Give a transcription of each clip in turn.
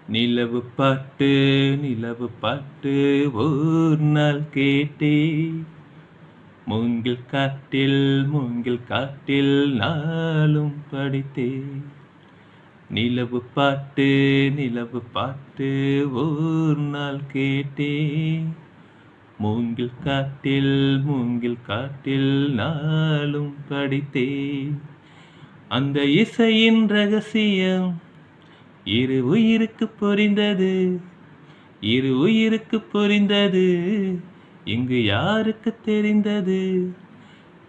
நிலவு பாட்டு நிலவு பாட்டு ஓர் நாள் கேட்டேன். மூங்கில் காட்டில் நாளும் படித்தேன். நிலவு பாட்டு ஓர் நாள் கேட்டேன். மூங்கில் காட்டில் நாளும் படித்தேன். அந்த இசையின் ரகசியம் இரு உயிருக்கு புரிந்தது. இங்கு யாருக்கு தெரிந்தது?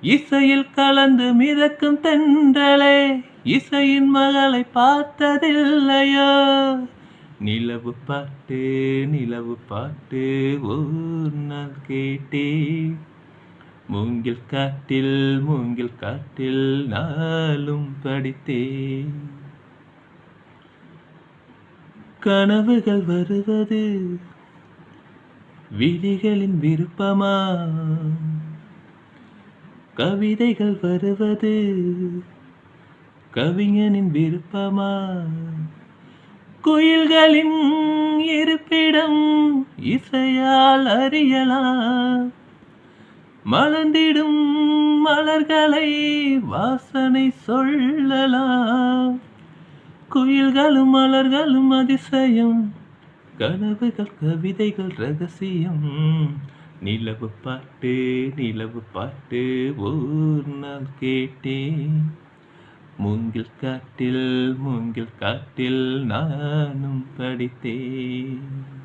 இசையில் கலந்து மிதக்கும் தென்றலே, இசையின் மகளை பார்த்ததில்லையோ? நிலவு பாட்டு ஓர் நாள் கேட்டேன். மூங்கில் காட்டில் நாளும் படித்தேன். கனவுகள் வருவது விழிகளின் விருப்பமா? கவிதைகள் வருவது கவிஞனின் விருப்பமா? குயில்களின் இருப்பிடம் இசையால் அறியலாம். மலர்ந்திடும் மலர்களை வாசனை சொல்லலாம். குயில்களும் மலர்களும் அதிசயம், கனவுகள் கவிதைகள் ரகசியம். நிலவு பாட்டு ஓர் நாள் கேட்டேன். மூங்கில் காட்டில் நானும் படித்தேன்.